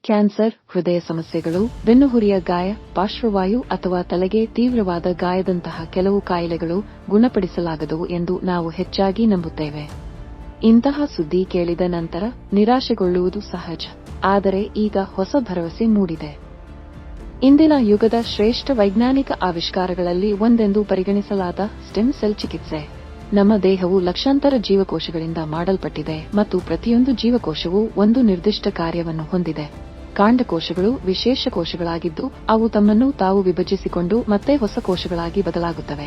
Cancer, ಹೃದಯ ಸಮಸ್ಯೆಗಳು, ಬೆನ್ನುಹುರಿಯ ಗಾಯ, ಪಾರ್ಶ್ವವಾಯು ಅಥವಾ ತಲೆಗೆ ತೀವ್ರವಾದ ಗಾಯದಂತಹ ಕೆಲವು ಕಾಯಿಲೆಗಳು ಗುಣಪಡಿಸಲಾಗದವು ಎಂದು ನಾವು ಹೆಚ್ಚಾಗಿ ನಂಬುತ್ತೇವೆ. ಇಂತಹ ಸುದ್ದಿ ಕೇಳಿದ ನಂತರ ನಿರಾಶೆಗೊಳ್ಳುವುದು ಸಹಜ. ಆದರೆ ಈಗ ಹೊಸ ಭರವಸೆ ಮೂಡಿದೆ. ಇಂದಿನ ಯುಗದ ಶ್ರೇಷ್ಠ ವೈಜ್ಞಾನಿಕ ಆವಿಷ್ಕಾರಗಳಲ್ಲಿ ಒಂದೆಂದು ಪರಿಗಣಿಸಲಾದ ಸ್ಟೆಮ್ ಸೆಲ್ ಚಿಕಿತ್ಸೆ. ನಮ್ಮ ದೇಹವು ಲಕ್ಷಾಂತರ ಜೀವಕೋಶಗಳಿಂದ ಮಾಡಲ್ಪಟ್ಟಿದೆ ಮತ್ತು ಪ್ರತಿಯೊಂದು ಜೀವಕೋಶವೂ ಒಂದು ನಿರ್ದಿಷ್ಟ ಕಾರ್ಯವನ್ನು ಹೊಂದಿದೆ. ಕಾಂಡಕೋಶಗಳು ವಿಶೇಷ ಕೋಶಗಳಾಗಿದ್ದು ಅವು ತಮ್ಮನ್ನು ತಾವು ವಿಭಜಿಸಿಕೊಂಡು ಮತ್ತೆ ಹೊಸ ಕೋಶಗಳಾಗಿ ಬದಲಾಗುತ್ತವೆ.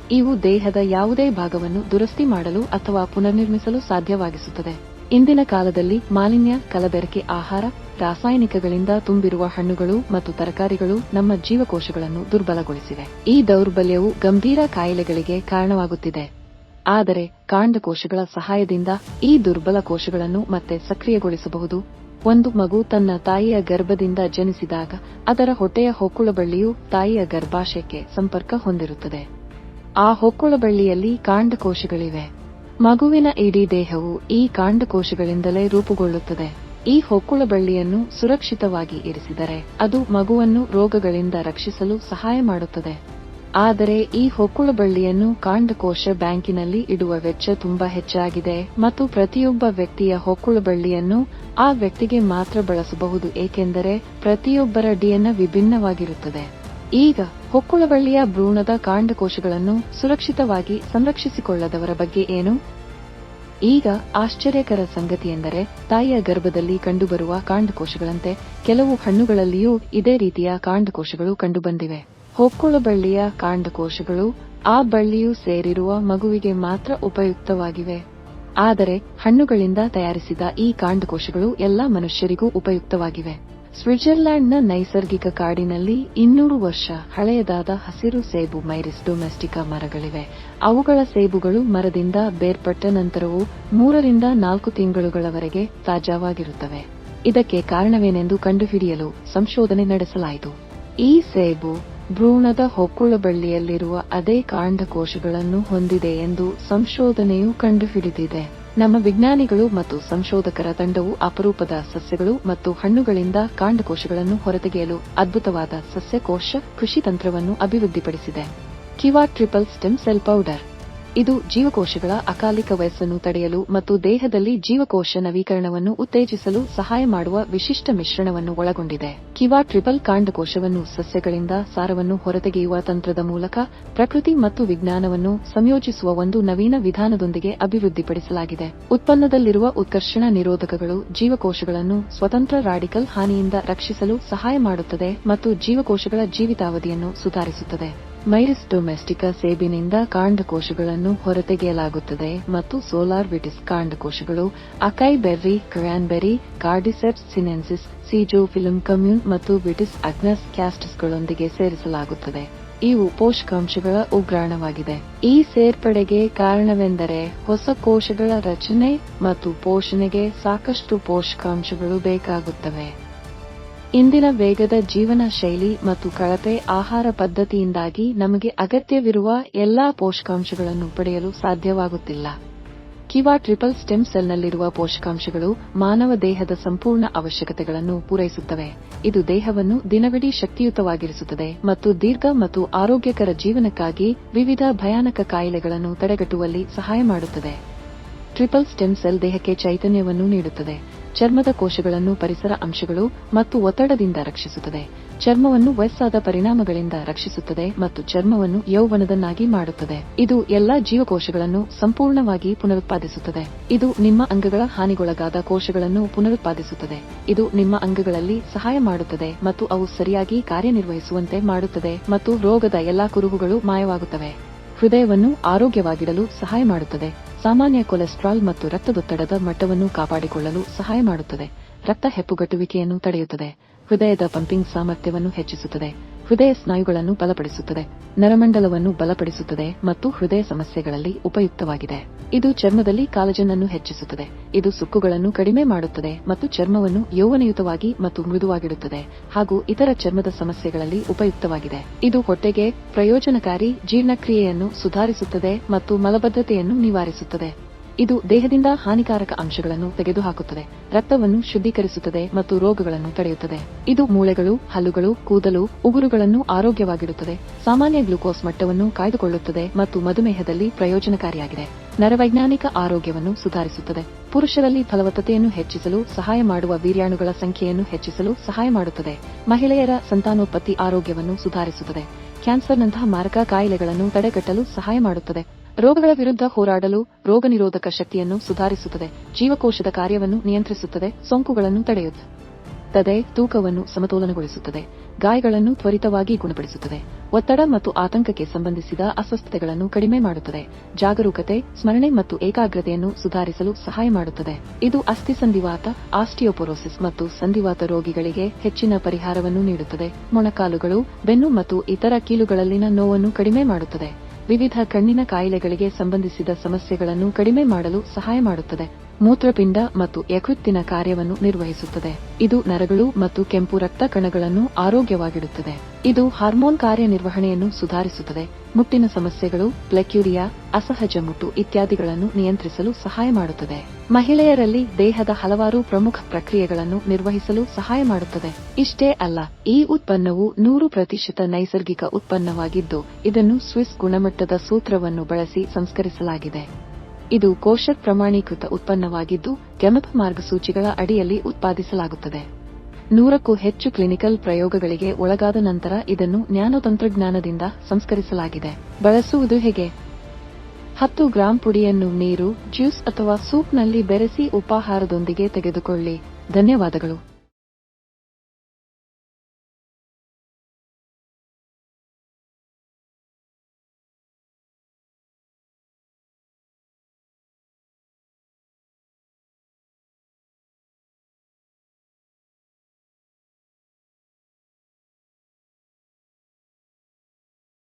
ಇವು ದೇಹದ ಯಾವುದೇ ಭಾಗವನ್ನು ದುರಸ್ತಿ ಮಾಡಲು ಅಥವಾ ಪುನರ್ನಿರ್ಮಿಸಲು ಸಾಧ್ಯವಾಗಿಸುತ್ತದೆ. ಇಂದಿನ ಕಾಲದಲ್ಲಿ ಮಾಲಿನ್ಯ, ಕಲಬೆರಕೆ ಆಹಾರ, ರಾಸಾಯನಿಕಗಳಿಂದ ತುಂಬಿರುವ ಹಣ್ಣುಗಳು ಮತ್ತು ತರಕಾರಿಗಳು ನಮ್ಮ ಜೀವಕೋಶಗಳನ್ನು ದುರ್ಬಲಗೊಳಿಸಿವೆ. ಈ ದೌರ್ಬಲ್ಯವು ಗಂಭೀರ ಕಾಯಿಲೆಗಳಿಗೆ ಕಾರಣವಾಗುತ್ತಿದೆ. ಆದರೆ ಕಾಂಡಕೋಶಗಳ ಸಹಾಯದಿಂದ ಈ ದುರ್ಬಲ ಕೋಶಗಳನ್ನು ಮತ್ತೆ ಸಕ್ರಿಯಗೊಳಿಸಬಹುದು. ಒಂದು ಮಗು ತನ್ನ ತಾಯಿಯ ಗರ್ಭದಿಂದ ಜನಿಸಿದಾಗ ಅದರ ಹೊಟ್ಟೆಯ ಹೊಕ್ಕುಳಬಳ್ಳಿಯು ತಾಯಿಯ ಗರ್ಭಾಶಯಕ್ಕೆ ಸಂಪರ್ಕ ಹೊಂದಿರುತ್ತದೆ. ಆ ಹೊಕ್ಕುಳಬಳ್ಳಿಯಲ್ಲಿ ಕಾಂಡಕೋಶಗಳಿವೆ. ಮಗುವಿನ ಇಡೀ ದೇಹವು ಈ ಕಾಂಡಕೋಶಗಳಿಂದಲೇ ರೂಪುಗೊಳ್ಳುತ್ತದೆ. ಈ ಹೊಕ್ಕುಳಬಳ್ಳಿಯನ್ನು ಸುರಕ್ಷಿತವಾಗಿ ಇರಿಸಿದರೆ ಅದು ಮಗುವನ್ನು ರೋಗಗಳಿಂದ ರಕ್ಷಿಸಲು ಸಹಾಯ ಮಾಡುತ್ತದೆ. ಆದರೆ ಈ ಹೊಕ್ಕುಳಬಳ್ಳಿಯನ್ನು ಕಾಂಡಕೋಶ ಬ್ಯಾಂಕಿನಲ್ಲಿ ಇಡುವ ವೆಚ್ಚ ತುಂಬಾ ಹೆಚ್ಚಾಗಿದೆ ಮತ್ತು ಪ್ರತಿಯೊಬ್ಬ ವ್ಯಕ್ತಿಯ ಹೊಕ್ಕುಳಬಳ್ಳಿಯನ್ನು ಆ ವ್ಯಕ್ತಿಗೆ ಮಾತ್ರ ಬಳಸಬಹುದು, ಏಕೆಂದರೆ ಪ್ರತಿಯೊಬ್ಬರ ಡಿಎನ್ಎ ವಿಭಿನ್ನವಾಗಿರುತ್ತದೆ. ಈಗ ಹೊಕ್ಕುಳಬಳ್ಳಿಯ ಭ್ರೂಣದ ಕಾಂಡಕೋಶಗಳನ್ನು ಸುರಕ್ಷಿತವಾಗಿ ಸಂರಕ್ಷಿಸಿಕೊಳ್ಳದವರ ಬಗ್ಗೆ ಏನು? ಈಗ ಆಶ್ಚರ್ಯಕರ ಸಂಗತಿಯೆಂದರೆ ತಾಯಿಯ ಗರ್ಭದಲ್ಲಿ ಕಂಡುಬರುವ ಕಾಂಡಕೋಶಗಳಂತೆ ಕೆಲವು ಹಣ್ಣುಗಳಲ್ಲಿಯೂ ಇದೇ ರೀತಿಯ ಕಾಂಡಕೋಶಗಳು ಕಂಡುಬಂದಿವೆ. ಹೊಕ್ಕುಳಬಳ್ಳಿಯ ಕಾಂಡಕೋಶಗಳು ಆ ಬಳ್ಳಿಯು ಸೇರಿರುವ ಮಗುವಿಗೆ ಮಾತ್ರ ಉಪಯುಕ್ತವಾಗಿವೆ. ಆದರೆ ಹಣ್ಣುಗಳಿಂದ ತಯಾರಿಸಿದ ಈ ಕಾಂಡಕೋಶಗಳು ಎಲ್ಲಾ ಮನುಷ್ಯರಿಗೂ ಉಪಯುಕ್ತವಾಗಿವೆ. ಸ್ವಿಟ್ಜರ್ಲ್ಯಾಂಡ್ನ ನೈಸರ್ಗಿಕ ಕಾಡಿನಲ್ಲಿ 200 ವರ್ಷ ಹಳೆಯದಾದ ಹಸಿರು ಸೇಬು ಮೈರಿಸ್ ಡೊಮೆಸ್ಟಿಕಾ ಮರಗಳಿವೆ. ಅವುಗಳ ಸೇಬುಗಳು ಮರದಿಂದ ಬೇರ್ಪಟ್ಟ ನಂತರವೂ 3 ರಿಂದ 4 ತಿಂಗಳುಗಳವರೆಗೆ ತಾಜಾವಾಗಿರುತ್ತವೆ. ಇದಕ್ಕೆ ಕಾರಣವೇನೆಂದು ಕಂಡುಹಿಡಿಯಲು ಸಂಶೋಧನೆ ನಡೆಸಲಾಯಿತು. ಈ ಸೇಬು ಭ್ರೂಣದ ಹೊಕ್ಕುಳಬಳ್ಳಿಯಲ್ಲಿರುವ ಅದೇ ಕಾಂಡಕೋಶಗಳನ್ನು ಹೊಂದಿದೆ ಎಂದು ಸಂಶೋಧನೆಯು ಕಂಡುಹಿಡಿದಿದೆ. ನಮ್ಮ ವಿಜ್ಞಾನಿಗಳು ಮತ್ತು ಸಂಶೋಧಕರ ತಂಡವು ಅಪರೂಪದ ಸಸ್ಯಗಳು ಮತ್ತು ಹಣ್ಣುಗಳಿಂದ ಕಾಂಡಕೋಶಗಳನ್ನು ಹೊರತೆಗೆಯಲು ಅದ್ಭುತವಾದ ಸಸ್ಯಕೋಶ ಕೃಷಿ ತಂತ್ರವನ್ನು ಅಭಿವೃದ್ಧಿಪಡಿಸಿದೆ. ಕಿವಾ ಟ್ರಿಪಲ್ ಸ್ಟೆಮ್ ಸೆಲ್ ಪೌಡರ್. ಇದು ಜೀವಕೋಶಗಳ ಅಕಾಲಿಕ ವಯಸ್ಸನ್ನು ತಡೆಯಲು ಮತ್ತು ದೇಹದಲ್ಲಿ ಜೀವಕೋಶ ನವೀಕರಣವನ್ನು ಉತ್ತೇಜಿಸಲು ಸಹಾಯ ಮಾಡುವ ವಿಶಿಷ್ಟ ಮಿಶ್ರಣವನ್ನು ಒಳಗೊಂಡಿದೆ. ಕಿವಾ ಟ್ರಿಪಲ್ ಕಾಂಡಕೋಶವನ್ನು ಸಸ್ಯಗಳಿಂದ ಸಾರವನ್ನು ಹೊರತೆಗೆಯುವ ತಂತ್ರದ ಮೂಲಕ ಪ್ರಕೃತಿ ಮತ್ತು ವಿಜ್ಞಾನವನ್ನು ಸಂಯೋಜಿಸುವ ಒಂದು ನವೀನ ವಿಧಾನದೊಂದಿಗೆ ಅಭಿವೃದ್ಧಿಪಡಿಸಲಾಗಿದೆ. ಉತ್ಪನ್ನದಲ್ಲಿರುವ ಉತ್ಕರ್ಷಣ ನಿರೋಧಕಗಳು ಜೀವಕೋಶಗಳನ್ನು ಸ್ವತಂತ್ರ ರಾಡಿಕಲ್ ಹಾನಿಯಿಂದ ರಕ್ಷಿಸಲು ಸಹಾಯ ಮಾಡುತ್ತದೆ ಮತ್ತು ಜೀವಕೋಶಗಳ ಜೀವಿತಾವಧಿಯನ್ನು ಸುಧಾರಿಸುತ್ತದೆ. ಮೈರಿಸ್ ಡೊಮೆಸ್ಟಿಕಾ ಸೇಬಿನಿಂದ ಕಾಂಡಕೋಶಗಳನ್ನು ಹೊರತೆಗೆಯಲಾಗುತ್ತದೆ ಮತ್ತು ಸೋಲಾರ್ ವಿಟಿಸ್ ಕಾಂಡಕೋಶಗಳು acai berry, cranberry, cordyceps sinensis, schizophyllum commune ಮತ್ತು ವಿಟಿಸ್ ಅಗ್ನಸ್ ಕ್ಯಾಸ್ಟಸ್ಗಳೊಂದಿಗೆ ಸೇರಿಸಲಾಗುತ್ತದೆ. ಇವು ಪೋಷಕಾಂಶಗಳ ಉಗ್ರಾಣವಾಗಿದೆ. ಈ ಸೇರ್ಪಡೆಗೆ ಕಾರಣವೆಂದರೆ ಹೊಸ ಕೋಶಗಳ ರಚನೆ ಮತ್ತು ಪೋಷಣೆಗೆ ಸಾಕಷ್ಟು ಪೋಷಕಾಂಶಗಳು ಬೇಕಾಗುತ್ತವೆ. ಇಂದಿನ ವೇಗದ ಜೀವನ ಶೈಲಿ ಮತ್ತು ಕಳಪೆ ಆಹಾರ ಪದ್ಧತಿಯಿಂದಾಗಿ ನಮಗೆ ಅಗತ್ಯವಿರುವ ಎಲ್ಲಾ ಪೋಷಕಾಂಶಗಳನ್ನು ಪಡೆಯಲು ಸಾಧ್ಯವಾಗುತ್ತಿಲ್ಲ. ಕಿವಾ ಟ್ರಿಪಲ್ ಸ್ಟೆಮ್ ಸೆಲ್ನಲ್ಲಿರುವ ಪೋಷಕಾಂಶಗಳು ಮಾನವ ದೇಹದ ಸಂಪೂರ್ಣ ಅವಶ್ಯಕತೆಗಳನ್ನು ಪೂರೈಸುತ್ತವೆ. ಇದು ದೇಹವನ್ನು ದಿನವಿಡೀ ಶಕ್ತಿಯುತವಾಗಿರಿಸುತ್ತದೆ ಮತ್ತು ದೀರ್ಘ ಮತ್ತು ಆರೋಗ್ಯಕರ ಜೀವನಕ್ಕಾಗಿ ವಿವಿಧ ಭಯಾನಕ ಕಾಯಿಲೆಗಳನ್ನು ತಡೆಗಟ್ಟುವಲ್ಲಿ ಸಹಾಯ ಮಾಡುತ್ತದೆ. ಟ್ರಿಪಲ್ ಸ್ಟೆಮ್ ಸೆಲ್ ದೇಹಕ್ಕೆ ಚೈತನ್ಯವನ್ನು ನೀಡುತ್ತದೆ, ಚರ್ಮದ ಕೋಶಗಳನ್ನು ಪರಿಸರ ಅಂಶಗಳು ಮತ್ತು ಒತ್ತಡದಿಂದ ರಕ್ಷಿಸುತ್ತದೆ, ಚರ್ಮವನ್ನು ವಯಸ್ಸಾದ ಪರಿಣಾಮಗಳಿಂದ ರಕ್ಷಿಸುತ್ತದೆ ಮತ್ತು ಚರ್ಮವನ್ನು ಯೌವನದನ್ನಾಗಿ ಮಾಡುತ್ತದೆ. ಇದು ಎಲ್ಲಾ ಜೀವಕೋಶಗಳನ್ನು ಸಂಪೂರ್ಣವಾಗಿ ಪುನರುತ್ಪಾದಿಸುತ್ತದೆ. ಇದು ನಿಮ್ಮ ಅಂಗಗಳ ಹಾನಿಗೊಳಗಾದ ಕೋಶಗಳನ್ನು ಪುನರುತ್ಪಾದಿಸುತ್ತದೆ. ಇದು ನಿಮ್ಮ ಅಂಗಗಳಲ್ಲಿ ಸಹಾಯ ಮಾಡುತ್ತದೆ ಮತ್ತು ಅವು ಸರಿಯಾಗಿ ಕಾರ್ಯನಿರ್ವಹಿಸುವಂತೆ ಮಾಡುತ್ತದೆ ಮತ್ತು ರೋಗದ ಎಲ್ಲಾ ಕುರುಹುಗಳು ಮಾಯವಾಗುತ್ತವೆ. ಹೃದಯವನ್ನು ಆರೋಗ್ಯವಾಗಿಡಲು ಸಹಾಯ ಮಾಡುತ್ತದೆ. ಸಾಮಾನ್ಯ ಕೊಲೆಸ್ಟ್ರಾಲ್ ಮತ್ತು ರಕ್ತದೊತ್ತಡದ ಮಟ್ಟವನ್ನು ಕಾಪಾಡಿಕೊಳ್ಳಲು ಸಹಾಯ ಮಾಡುತ್ತದೆ. ರಕ್ತ ಹೆಪ್ಪುಗಟ್ಟುವಿಕೆಯನ್ನು ತಡೆಯುತ್ತದೆ. ಹೃದಯದ ಪಂಪಿಂಗ್ ಸಾಮರ್ಥ್ಯವನ್ನು ಹೆಚ್ಚಿಸುತ್ತದೆ. ಹೃದಯ ಸ್ನಾಯುಗಳನ್ನು ಬಲಪಡಿಸುತ್ತದೆ, ನರಮಂಡಲವನ್ನು ಬಲಪಡಿಸುತ್ತದೆ ಮತ್ತು ಹೃದಯ ಸಮಸ್ಯೆಗಳಲ್ಲಿ ಉಪಯುಕ್ತವಾಗಿದೆ. ಇದು ಚರ್ಮದಲ್ಲಿ ಕಾಲಜನ್ ಅನ್ನು ಹೆಚ್ಚಿಸುತ್ತದೆ. ಇದು ಸುಕ್ಕುಗಳನ್ನು ಕಡಿಮೆ ಮಾಡುತ್ತದೆ ಮತ್ತು ಚರ್ಮವನ್ನು ಯೌವನಯುತವಾಗಿ ಮತ್ತು ಮೃದುವಾಗಿಡುತ್ತದೆ ಹಾಗೂ ಇತರ ಚರ್ಮದ ಸಮಸ್ಯೆಗಳಲ್ಲಿ ಉಪಯುಕ್ತವಾಗಿದೆ. ಇದು ಹೊಟ್ಟೆಗೆ ಪ್ರಯೋಜನಕಾರಿ, ಜೀರ್ಣಕ್ರಿಯೆಯನ್ನು ಸುಧಾರಿಸುತ್ತದೆ ಮತ್ತು ಮಲಬದ್ಧತೆಯನ್ನು ನಿವಾರಿಸುತ್ತದೆ. ಇದು ದೇಹದಿಂದ ಹಾನಿಕಾರಕ ಅಂಶಗಳನ್ನು ತೆಗೆದುಹಾಕುತ್ತದೆ, ರಕ್ತವನ್ನು ಶುದ್ಧೀಕರಿಸುತ್ತದೆ ಮತ್ತು ರೋಗಗಳನ್ನು ತಡೆಯುತ್ತದೆ. ಇದು ಮೂಳೆಗಳು, ಹಲ್ಲುಗಳು, ಕೂದಲು, ಉಗುರುಗಳನ್ನು ಆರೋಗ್ಯವಾಗಿಡುತ್ತದೆ, ಸಾಮಾನ್ಯ ಗ್ಲೂಕೋಸ್ ಮಟ್ಟವನ್ನು ಕಾಯ್ದುಕೊಳ್ಳುತ್ತದೆ ಮತ್ತು ಮಧುಮೇಹದಲ್ಲಿ ಪ್ರಯೋಜನಕಾರಿಯಾಗಿದೆ. ನರವೈಜ್ಞಾನಿಕ ಆರೋಗ್ಯವನ್ನು ಸುಧಾರಿಸುತ್ತದೆ. ಪುರುಷರಲ್ಲಿ ಫಲವತ್ತತೆಯನ್ನು ಹೆಚ್ಚಿಸಲು ಸಹಾಯ ಮಾಡುವ ವೀರ್ಯಾಣುಗಳ ಸಂಖ್ಯೆಯನ್ನು ಹೆಚ್ಚಿಸಲು ಸಹಾಯ ಮಾಡುತ್ತದೆ. ಮಹಿಳೆಯರ ಸಂತಾನೋತ್ಪತ್ತಿ ಆರೋಗ್ಯವನ್ನು ಸುಧಾರಿಸುತ್ತದೆ. ಕ್ಯಾನ್ಸರ್ನಂತಹ ಮಾರಕ ಕಾಯಿಲೆಗಳನ್ನು ತಡೆಗಟ್ಟಲು ಸಹಾಯ ಮಾಡುತ್ತದೆ. ರೋಗಗಳ ವಿರುದ್ಧ ಹೋರಾಡಲು ರೋಗನಿರೋಧಕ ಶಕ್ತಿಯನ್ನು ಸುಧಾರಿಸುತ್ತದೆ. ಜೀವಕೋಶದ ಕಾರ್ಯವನ್ನು ನಿಯಂತ್ರಿಸುತ್ತದೆ. ಸೋಂಕುಗಳನ್ನು ತಡೆಯುತ್ತದೆ. ತೂಕವನ್ನು ಸಮತೋಲನಗೊಳಿಸುತ್ತದೆ. ಗಾಯಗಳನ್ನು ತ್ವರಿತವಾಗಿ ಗುಣಪಡಿಸುತ್ತದೆ. ಒತ್ತಡ ಮತ್ತು ಆತಂಕಕ್ಕೆ ಸಂಬಂಧಿಸಿದ ಅಸ್ವಸ್ಥತೆಗಳನ್ನು ಕಡಿಮೆ ಮಾಡುತ್ತದೆ. ಜಾಗರೂಕತೆ, ಸ್ಮರಣೆ ಮತ್ತು ಏಕಾಗ್ರತೆಯನ್ನು ಸುಧಾರಿಸಲು ಸಹಾಯ ಮಾಡುತ್ತದೆ. ಇದು ಅಸ್ಥಿಸಂಧಿವಾತ, ಆಸ್ಟಿಯೋಪೊರೋಸಿಸ್ ಮತ್ತು ಸಂಧಿವಾತ ರೋಗಿಗಳಿಗೆ ಹೆಚ್ಚಿನ ಪರಿಹಾರವನ್ನು ನೀಡುತ್ತದೆ. ಮೊಣಕಾಲುಗಳು, ಬೆನ್ನು ಮತ್ತು ಇತರ ಕೀಲುಗಳಲ್ಲಿನ ನೋವನ್ನು ಕಡಿಮೆ ಮಾಡುತ್ತದೆ. ವಿವಿಧ ಕಣ್ಣಿನ ಕಾಯಿಲೆಗಳಿಗೆ ಸಂಬಂಧಿಸಿದ ಸಮಸ್ಯೆಗಳನ್ನು ಕಡಿಮೆ ಮಾಡಲು ಸಹಾಯ ಮಾಡುತ್ತದೆ. ಮೂತ್ರಪಿಂಡ ಮತ್ತು ಯಕೃತ್ತಿನ ಕಾರ್ಯವನ್ನು ನಿರ್ವಹಿಸುತ್ತದೆ. ಇದು ನರಗಳು ಮತ್ತು ಕೆಂಪು ರಕ್ತ ಕಣಗಳನ್ನು ಆರೋಗ್ಯವಾಗಿಡುತ್ತದೆ. ಇದು ಹಾರ್ಮೋನ್ ಕಾರ್ಯನಿರ್ವಹಣೆಯನ್ನು ಸುಧಾರಿಸುತ್ತದೆ. ಮುಟ್ಟಿನ ಸಮಸ್ಯೆಗಳು, ಪ್ಲೆಕ್ಯೂರಿಯಾ, ಅಸಹಜ ಮುಟ್ಟು ಇತ್ಯಾದಿಗಳನ್ನು ನಿಯಂತ್ರಿಸಲು ಸಹಾಯ ಮಾಡುತ್ತದೆ. ಮಹಿಳೆಯರಲ್ಲಿ ದೇಹದ ಹಲವಾರು ಪ್ರಮುಖ ಪ್ರಕ್ರಿಯೆಗಳನ್ನು ನಿರ್ವಹಿಸಲು ಸಹಾಯ ಮಾಡುತ್ತದೆ. ಇಷ್ಟೇ ಅಲ್ಲ, ಈ ಉತ್ಪನ್ನವು 100% ನೈಸರ್ಗಿಕ ಉತ್ಪನ್ನವಾಗಿದ್ದು, ಇದನ್ನು ಸ್ವಿಸ್ ಗುಣಮಟ್ಟದ ಸೂತ್ರವನ್ನು ಬಳಸಿ ಸಂಸ್ಕರಿಸಲಾಗಿದೆ. ಇದು ಕೋಶರ್ ಪ್ರಮಾಣೀಕೃತ ಉತ್ಪನ್ನವಾಗಿದ್ದು, ಕೆಮೆಪ್ ಮಾರ್ಗಸೂಚಿಗಳ ಅಡಿಯಲ್ಲಿ ಉತ್ಪಾದಿಸಲಾಗುತ್ತದೆ. 100ಕ್ಕೂ ಹೆಚ್ಚು ಕ್ಲಿನಿಕಲ್ ಪ್ರಯೋಗಗಳಿಗೆ ಒಳಗಾದ ನಂತರ ಇದನ್ನು ನ್ಯಾನೋ ತಂತ್ರಜ್ಞಾನದಿಂದ ಸಂಸ್ಕರಿಸಲಾಗಿದೆ. ಬಳಸುವುದು ಹೇಗೆ? 10 ಗ್ರಾಂ ಪುಡಿಯನ್ನು ನೀರು, ಜ್ಯೂಸ್ ಅಥವಾ ಸೂಪ್ನಲ್ಲಿ ಬೆರೆಸಿ ಉಪಾಹಾರದೊಂದಿಗೆ ತೆಗೆದುಕೊಳ್ಳಿ. ಧನ್ಯವಾದಗಳು.